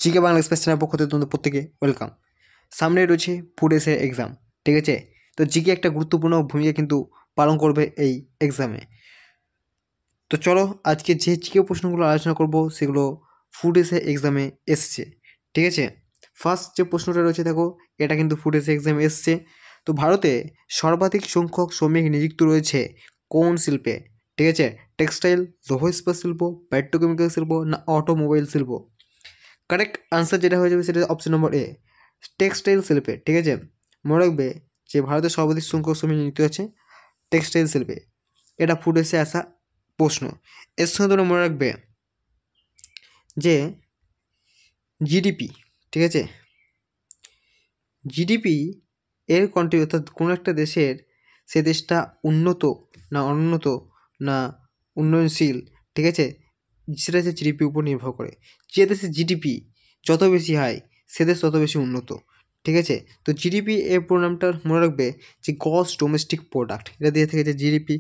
GK Bangla express channel পক্ষ থেকে তোমাদের প্রত্যেকে ওয়েলকাম। সামনে রয়েছে ফুড এসে এক্সাম, ঠিক আছে? তো জিকে একটা গুরুত্বপূর্ণ ভূমিকা কিন্তু পালন করবে এই এক্সামে। তো চলো আজকে যে জিকে প্রশ্নগুলো আলোচনা করব সেগুলো ফুড এসে এক্সামে এসছে, ঠিক আছে? ফার্স্ট যে প্রশ্নটা রয়েছে দেখো, এটা কিন্তু ফুড এসে এক্সামে এসছে। তো ভারতে সর্বাধিক সংখ্যক শ্রমিক নিযুক্ত রয়েছে কোন শিল্পে? ঠিক আছে, টেক্সটাইল, লৌহ ইস্পাত শিল্প, পেট্রোকেমিক্যাল শিল্প না অটোমোবাইল শিল্প? কারেক্ট আনসার যেটা হয়ে যাবে সেটা অপশন নম্বর এ, টেক্সটাইল শিল্পে। ঠিক আছে, মনে রাখবে যে ভারতের সর্বাধিক সংখ্যক শ্রমিক নিযুক্ত আছে টেক্সটাইল শিল্পে। এটা ফুড এসে আসা প্রশ্ন। এর সঙ্গে তোমরা মনে রাখবে যে জিডিপি, ঠিক আছে, জিডিপি এর অর্থাৎ কোনো একটা দেশের সে দেশটা উন্নত না অনুন্নত না উন্নয়নশীল, ঠিক আছে, সেটা হচ্ছে জিডিপির উপর নির্ভর করে। যে দেশের জিডিপি যত বেশি হয় সে দেশ তত বেশি উন্নত, ঠিক আছে? তো জিডিপি এর পুরো নামটা মনে রাখবে যে গ্রস ডোমেস্টিক প্রোডাক্ট। এটা দিয়ে থেকে যে জিডিপি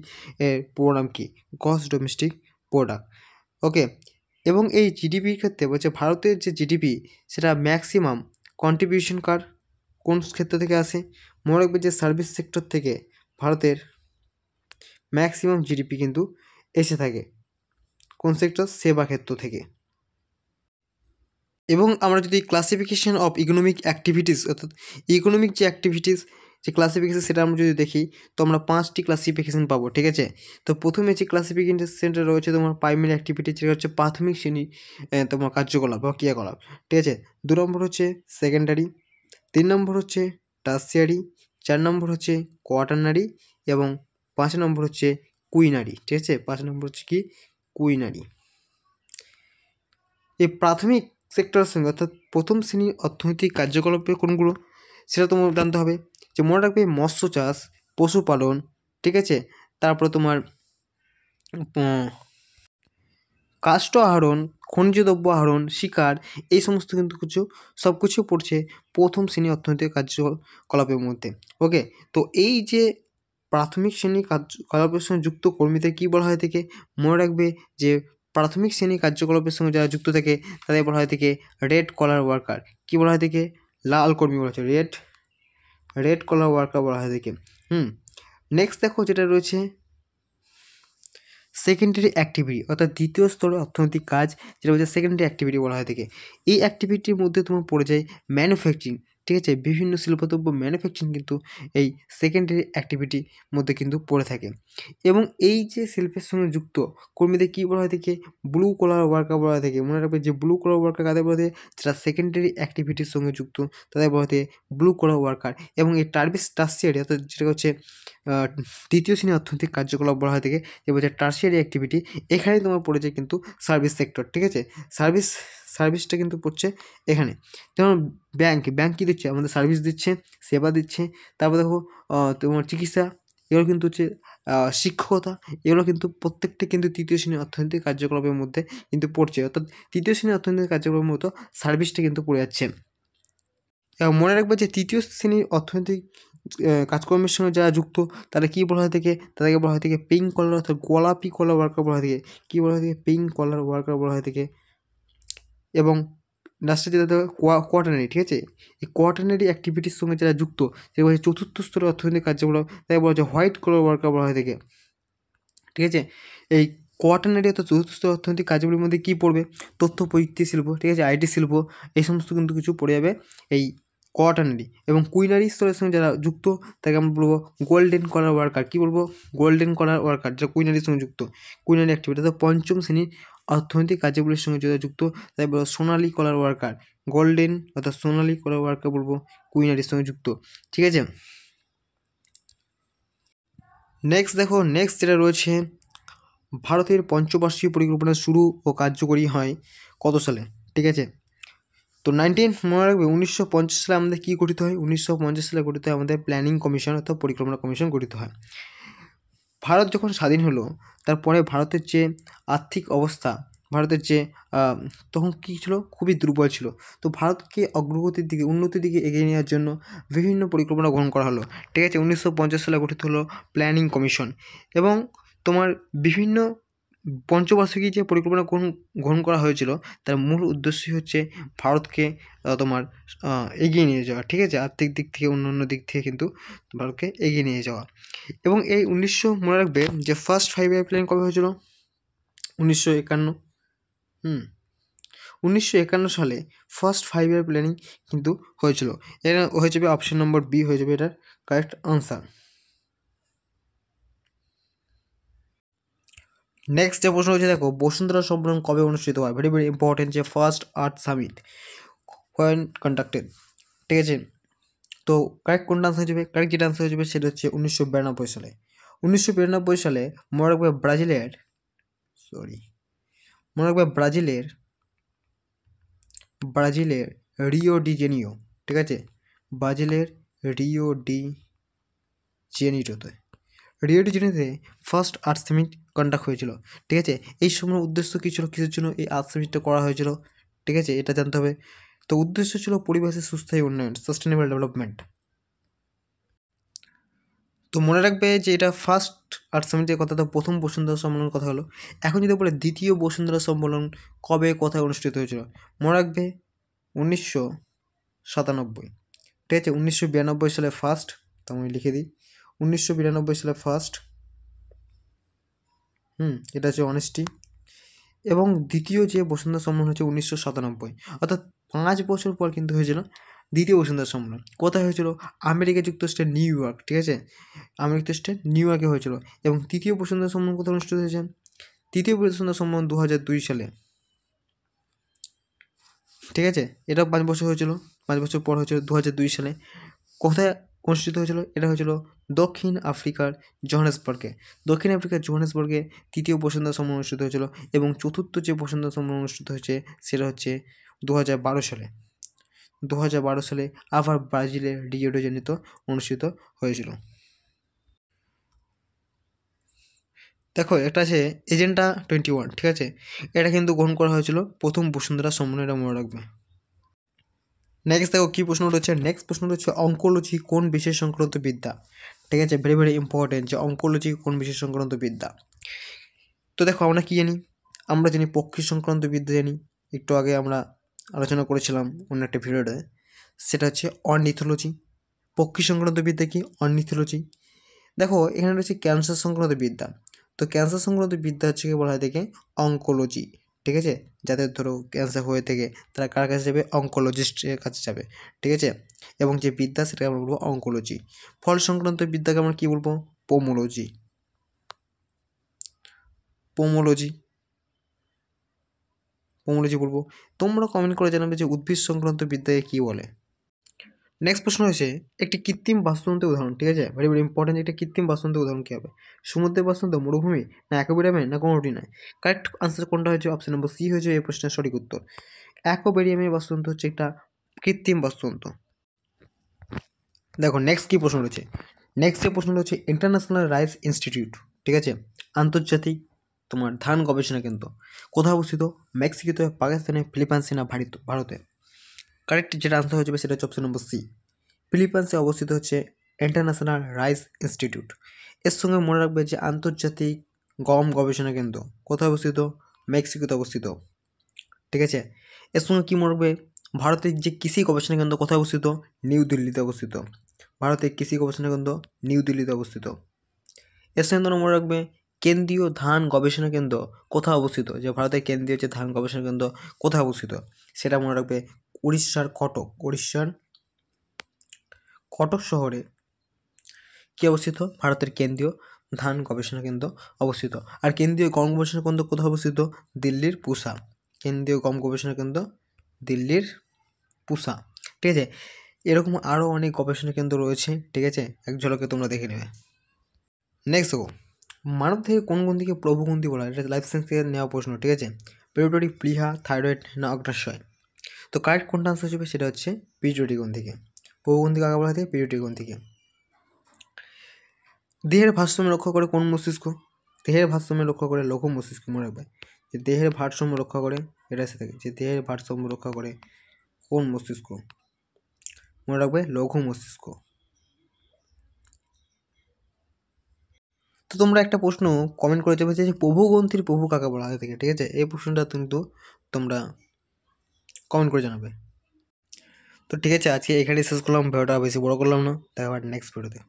এর পুরো নাম কি? Gross domestic product. ওকে, এবং এই জিডিপির ক্ষেত্রে বলছে ভারতের যে জিডিপি সেটা ম্যাক্সিমাম কন্ট্রিবিউশন কোন ক্ষেত্র থেকে আসে? মনে রাখবে যে সার্ভিস সেক্টর থেকে ভারতের ম্যাক্সিমাম জিডিপি কিন্তু এসে থাকে। কোন সেক্টর? সেবা ক্ষেত্র থেকে। এবং আমরা যদি ক্লাসিফিকেশন অফ ইকোনমিক অ্যাক্টিভিটিস অর্থাৎ ইকোনমিক যে অ্যাক্টিভিটিস যে ক্লাসিফিকেশন সেটা আমরা যদি দেখি তো আমরা 5টি ক্লাসিফিকেশন পাবো, ঠিক আছে? তো প্রথমে যে ক্লাসিফিকেশনটা রয়েছে তোমার প্রাইমারি অ্যাক্টিভিটি, যেটা হচ্ছে প্রাথমিক শ্রেণী তোমার কার্যকলাপ বা ক্রিয়াকলাপ, ঠিক আছে? 2 নম্বর হচ্ছে সেকেন্ডারি, 3 নম্বর হচ্ছে টার্সিয়ারি, 4 নম্বর হচ্ছে কোয়াটারনারি এবং 5 নম্বর হচ্ছে কুইনারি, ঠিক আছে? 5 নম্বর হচ্ছে কি? কুইনারি। এই প্রাথমিক সেক্টরের সঙ্গে অর্থাৎ প্রথম শ্রেণীর অর্থনৈতিক কার্যকলাপের কোনগুলো সেটা তোমার জানতে হবে। যে মনে রাখবে মৎস্য চাষ, পশুপালন, ঠিক আছে, তারপরে তোমার কাষ্ঠ আহরণ, খনিজ দ্রব্য আহরণ, শিকার, এই সমস্ত কিন্তু সব কিছু পড়ছে প্রথম শ্রেণীর অর্থনৈতিক কার্যকলাপের মধ্যে। ওকে, তো এই যে প্রাথমিক শ্রেণীর কার্যকলাপের সঙ্গে যুক্ত কর্মীদের কী বলা হয় থেকে? মনে রাখবে যে প্রাথমিক শ্রেণীর কার্যকলাপের সঙ্গে যারা যুক্ত থাকে তাদের বলা হয় থেকে রেড কলার ওয়ার্কার। কী বলা হয় থেকে? লাল কর্মী বলা হচ্ছে, রেড কলার ওয়ার্কার বলা হয় থেকে। নেক্সট দেখো যেটা রয়েছে সেকেন্ডারি অ্যাক্টিভিটি অর্থাৎ দ্বিতীয় স্তরে অর্থনৈতিক কাজ, যেটা হচ্ছে সেকেন্ডারি অ্যাক্টিভিটি বলা হয় থাকে। এই অ্যাক্টিভিটির মধ্যে তোমার পড়ে যায় ম্যানুফ্যাকচারিং, ঠিক আছে? বিভিন্ন শিল্পদ্রব্য ম্যানুফ্যাকচারিং কিন্তু এই সেকেন্ডারি অ্যাক্টিভিটির মধ্যে কিন্তু পড়ে থাকে। এবং এই যে শিল্পের সঙ্গে যুক্ত কর্মীদের কী বলা হয় থেকে? ব্লু কলার ওয়ার্কার বলা হয় থাকে। মনে রাখবে যে ব্লু কলার ওয়ার্কার কাদের বলা হয়? যারা সেকেন্ডারি অ্যাক্টিভিটির সঙ্গে যুক্ত তাদের বলা হয় ব্লু কলার ওয়ার্কার। এবং এই টার্সিয়ারি অর্থাৎ যেটা হচ্ছে তৃতীয় শ্রেণীর অর্থনৈতিক কার্যকলাপ বলা হয় থেকে, যে বলছে টার্সিয়ারি অ্যাক্টিভিটি। এখানেই তোমার পড়েছে কিন্তু সার্ভিস সেক্টর, ঠিক আছে? সার্ভিসটা কিন্তু পড়ছে এখানে। যেমন ব্যাংক কী দিচ্ছে? আমাদের সার্ভিস দিচ্ছে, সেবা দিচ্ছে। তারপর দেখো তোমার চিকিৎসা, এগুলো কিন্তু হচ্ছে শিক্ষকতা, এগুলো কিন্তু প্রত্যেকটা কিন্তু তৃতীয় শ্রেণীর অর্থনৈতিক কার্যকলাপের মধ্যে কিন্তু পড়ছে। অর্থাৎ তৃতীয় শ্রেণীর অর্থনৈতিক কার্যকলাপের মতো সার্ভিসটা কিন্তু পড়ে যাচ্ছে। এবং মনে রাখবে যে তৃতীয় শ্রেণীর অর্থনৈতিক কাজকর্মের সঙ্গে যারা যুক্ত তারা কী বলা হয় থেকে? তাদেরকে বলা হয় থেকে পিঙ্ক কলার অর্থাৎ গোলাপি কলার ওয়ার্কার বলা হয় থেকে। কী বলা হয় থেকে? পিঙ্ক কলার ওয়ার্কার বলা হয় থেকে। এবং লাস্টে যেটা দেখো কোয়াটারনারি, ঠিক আছে? এই কোয়াটারনারি অ্যাক্টিভিটির সঙ্গে যারা যুক্ত সেটা বলছে চতুর্থ স্তরের অর্থনৈতিক কার্যকলাপ, তাই বলা হচ্ছে হোয়াইট কলার ওয়ার্কার বলা হয় থেকে, ঠিক আছে? এই কোয়াটারনারি অর্থাৎ চতুর্থ স্তরের অর্থনৈতিক কাজগুলির মধ্যে কী পড়বে? তথ্য প্রযুক্তি শিল্প, ঠিক আছে, আইটি শিল্প, এই সমস্ত কিন্তু কিছু পড়ে যাবে এই কোয়াটারনারি। এবং কুইনারি স্তরের সঙ্গে যারা যুক্ত তাকে আমরা বলবো গোল্ডেন কলার ওয়ার্কার। কী বলবো? গোল্ডেন কলার ওয়ার্কার, যারা কুইনারির সঙ্গে যুক্ত, কুইনারি অ্যাক্টিভিটি অর্থাৎ পঞ্চম শ্রেণীর অর্থনৈতিক কার্যগুলির সঙ্গে যারা যুক্ত তাই বলবো সোনালি কলার ওয়ার্কার। গোল্ডেন অর্থাৎ সোনালি কলার ওয়ার্কার বলবো কুইনারির সঙ্গে যুক্ত, ঠিক আছে? নেক্সট দেখো, নেক্সট যেটা রয়েছে ভারতের পঞ্চবার্ষিক পরিকল্পনা শুরু ও কার্যকরী হয় কত সালে? ঠিক আছে, তো মনে রাখবে 1950 সালে আমাদের কী গঠিত হয়? 1950 সালে গঠিত হয় আমাদের প্ল্যানিং কমিশন অর্থাৎ পরিকল্পনা কমিশন গঠিত হয়। ভারত যখন স্বাধীন হলো তারপরে ভারতের যে আর্থিক অবস্থা, ভারতের যে তখন কী ছিল? খুবই দুর্বল ছিল। তো ভারতকে অগ্রগতির দিকে, উন্নতির দিকে এগিয়ে নেওয়ার জন্য বিভিন্ন পরিকল্পনা গ্রহণ করা হলো, ঠিক আছে? 1950 সালে গঠিত হলো প্ল্যানিং কমিশন। এবং তোমার বিভিন্ন পঞ্চবার্ষিকী যে পরিকল্পনা গ্রহণ করা হয়েছিল তার মূল উদ্দেশ্যই হচ্ছে ভারতকে তোমার এগিয়ে নিয়ে যাওয়া, ঠিক আছে, আর্থিক দিক থেকে অন্যান্য দিক থেকে কিন্তু ভারতকে এগিয়ে নিয়ে যাওয়া। এবং এই মনে রাখবে যে ফার্স্ট 5 ইয়ার প্ল্যান কবে হয়েছিল? 1951। 1951 সালে ফার্স্ট 5 ইয়ার প্ল্যানিং কিন্তু হয়েছিল। এটা হয়ে যাবে অপশন নম্বর বি হয়ে যাবে এটার কারেক্ট আনসার। নেক্সট যে প্রশ্ন হচ্ছে দেখো, বসুন্ধরা সম্মেলন কবে অনুষ্ঠিত হয়? ভেরি ভেরি ইম্পর্টেন্ট, যে first earth summit when conducted, ঠিক আছে। তো কারেক্ট কোনটা আনসার হয়ে যাবে? কারেক্ট যেটা আনসার হয়ে যাবে সেটা হচ্ছে 1992 সালে। 1992 সালে মনে রাখবে ব্রাজিলের রিও ডি জেনিও, ঠিক আছে, ব্রাজিলের রিও ডি জেনিওতে ফার্স্ট আর্থ সামিট কন্ডাক্ট হয়েছিল, ঠিক আছে। এই সময়ের উদ্দেশ্য কী ছিল, কিসের জন্য এই আর্থ সামিটটা করা হয়েছিল, ঠিক আছে, এটা জানতে হবে। তো উদ্দেশ্য ছিল পরিবেশের সুস্থায়ী উন্নয়ন, সাস্টেনেবল ডেভেলপমেন্ট। তো মনে রাখবে যে এটা ফার্স্ট আর্থ সামিটের কথা, তো প্রথম বসুন্ধরা সম্মেলনের কথা হলো। এখন যদি বলে দ্বিতীয় বসুন্ধরা সম্মেলন কবে কোথায় অনুষ্ঠিত হয়েছিল, মনে রাখবে 1997, ঠিক আছে। 1992 সালে ফার্স্ট, তো আমি লিখে দিই 1992 সালে ফার্স্ট, এটা হচ্ছে অনেস্টি। এবং দ্বিতীয় যে বসুন্ধরা সম্মেলন হচ্ছে 1997, অর্থাৎ 5 বছর পর কিন্তু হয়েছিল দ্বিতীয় বসুন্ধরা সম্মেলন। কোথায় হয়েছিল? আমেরিকা যুক্তরাষ্ট্রের নিউ ইয়র্ক, ঠিক আছে, আমেরিকা যুক্তরাষ্ট্রের নিউ ইয়র্কে হয়েছিল। এবং তৃতীয় বসুন্ধরা সম্মেলন কোথায় অনুষ্ঠিত হয়েছে? তৃতীয় বসুন্ধরা সম্মেলন 2002 সালে, ঠিক আছে। এটা 5 বছর হয়েছিল, 5 বছর পর হয়েছিল 2002 সালে। কোথায় অনুষ্ঠিত হয়েছিল? এটা হয়েছিল দক্ষিণ আফ্রিকার জোহানেসবার্গে তৃতীয় বসুন্ধরা সম্মেলন অনুষ্ঠিত হয়েছিল। এবং চতুর্থ যে বসুন্ধরা সম্মেলন অনুষ্ঠিত হয়েছে সেটা হচ্ছে 2012 সালে। 2012 সালে আবার ব্রাজিলের রিও ডি জেনিওতে অনুষ্ঠিত হয়েছিল। দেখো এটা আছে এজেন্ডা 21, ঠিক আছে, এটা কিন্তু গ্রহণ করা হয়েছিল প্রথম বসুন্ধরা সম্মেলনে, এটা মনে রাখবে। নেক্সট দেখো কী প্রশ্ন রয়েছে, নেক্সট প্রশ্ন রয়েছে অঙ্কোলজি কোন বিশেষ সংক্রান্ত বিদ্যা, ঠিক আছে, ভেরি ভেরি ইম্পর্টেন্ট, যে অঙ্কোলজি কোন বিশেষ সংক্রান্ত বিদ্যা। তো দেখো আমরা কী জানি, আমরা জানি পক্ষী সংক্রান্ত বিদ্যা জানি, একটু আগে আমরা আলোচনা করেছিলাম অন্য একটা ভিডিওতে, সেটা হচ্ছে অর্নিথোলজি। পক্ষী সংক্রান্ত বিদ্যা কি? অর্নিথোলজি। দেখো এখানে রয়েছে ক্যান্সার সংক্রান্ত বিদ্যা, তো ক্যান্সার সংক্রান্ত বিদ্যা হচ্ছে কি বলা হয় থেকে অঙ্কোলজি, ঠিক আছে। যাদের ধরো ক্যান্সার হয়ে থাকে তারা কার কাছে যাবে? অঙ্কোলজিস্টের কাছে যাবে, ঠিক আছে। এবং যে বিদ্যা সেটাকে আমরা বলবো অঙ্কোলজি। ফল সংক্রান্ত বিদ্যাকে আমরা কী বলবো? পোমোলজি। বলবো। তোমরা কমেন্ট করে জানাবে যে উদ্ভিদ সংক্রান্ত বিদ্যাকে কী বলে। নেক্সট প্রশ্ন হয়েছে একটি কৃত্রিম বাস্তুতন্ত্রের উদাহরণ, ঠিক আছে, ভেরি ভেরি ইম্পর্টেন্ট, একটা কৃত্রিম বাস্তুতন্ত্রের উদাহরণ কী হবে? সমুদ্রের বাস্তুতন্ত্র, মরুভূমি, না অ্যাকোয়ারিয়ামে, না কোনোটি নয়। কারেক্ট আনসার কোনটা হয়েছে? অপশন নম্বর সি হয়েছে এই প্রশ্নের সঠিক উত্তর। অ্যাকোয়ারিয়ামের বাস্তুতন্ত্র হচ্ছে একটা কৃত্রিম বাস্তুতন্ত্র। দেখো নেক্সট কী প্রশ্ন রয়েছে, নেক্সট যে প্রশ্ন রয়েছে ইন্টারন্যাশনাল রাইস ইনস্টিটিউট, ঠিক আছে, আন্তর্জাতিক তোমার ধান গবেষণা কেন্দ্র কোথায় অবস্থিত? মেক্সিকোতে, পাকিস্তানে, ফিলিপাইন্সে, না ভারতে। কারেক্ট যেটা আনসার হয়ে যাবে সেটা হচ্ছে অপশন নম্বর সি, ফিলিপাইন্সে অবস্থিত হচ্ছে ইন্টারন্যাশনাল রাইস ইনস্টিটিউট। এর সঙ্গে মনে রাখবে যে আন্তর্জাতিক গম গবেষণা কেন্দ্র কোথায় অবস্থিত? মেক্সিকোতে অবস্থিত, ঠিক আছে। এর সঙ্গে কী মনে রাখবে? ভারতের যে কৃষি গবেষণা কেন্দ্র কোথায় অবস্থিত? নিউ দিল্লিতে অবস্থিত। ভারতের কৃষি গবেষণা কেন্দ্র নিউ দিল্লিতে অবস্থিত। এর সঙ্গে তোমরা মনে রাখবে কেন্দ্রীয় ধান গবেষণা কেন্দ্র কোথায় অবস্থিত? যে ভারতের কেন্দ্রীয় যে ধান গবেষণা কেন্দ্র কোথায় অবস্থিত সেটা মনে রাখবে উড়িষ্যার কটক শহরে কী অবস্থিত? ভারতের কেন্দ্রীয় ধান গবেষণা কেন্দ্র অবস্থিত। আর কেন্দ্রীয় গম গবেষণা কেন্দ্র কোথায় অবস্থিত? দিল্লির পুসা। কেন্দ্রীয় গম গবেষণা কেন্দ্র দিল্লির পুসা, ঠিক আছে। এরকম আরও অনেক গবেষণা কেন্দ্র রয়েছে, ঠিক আছে, এক ঝলকে তোমরা দেখে নেবে। নেক্সট দেখো মানব থেকে কোন গ্রন্থিকে প্রভুগ্রন্থি বলা হয়? এটা লাইফ সায়েন্স থেকে নেওয়া প্রশ্ন, ঠিক আছে। পিউটারি, প্লিহা, থাইরয়েড, না অগ্নাশয়। তো কারেক্ট কোনটা আনসার হবে সেটা হচ্ছে পিউটারি গ্রন্থিকে। প্রভুগ্রন্থিকে আগে বলা হয় পিউটারি গ্রন্থিকে। দেহের ভারসাম্য রক্ষা করে কোন মস্তিষ্ক? দেহের ভারসাম্য রক্ষা করে লঘু মস্তিষ্ক, মনে রাখবে যে দেহের ভারসাম্য রক্ষা করে, এটা এসে থাকে যে দেহের ভারসাম্য রক্ষা করে কোন মস্তিষ্ক? মনে রাখবে লঘু মস্তিষ্ক। তো তোমরা একটা প্রশ্ন কমেন্ট করে যাবে যে প্রভু গ্রন্থির প্রভু কাকে বলা হয় থেকে, ঠিক আছে? এই প্রশ্নটা কিন্তু তোমরা কমেন্ট করে জানাবে। তো ঠিক আছে, আজকে এখানেই শেষ করলাম, ভিডিওটা বেশি বড় করলাম না, দেখা হবে নেক্সট ভিডিওতে।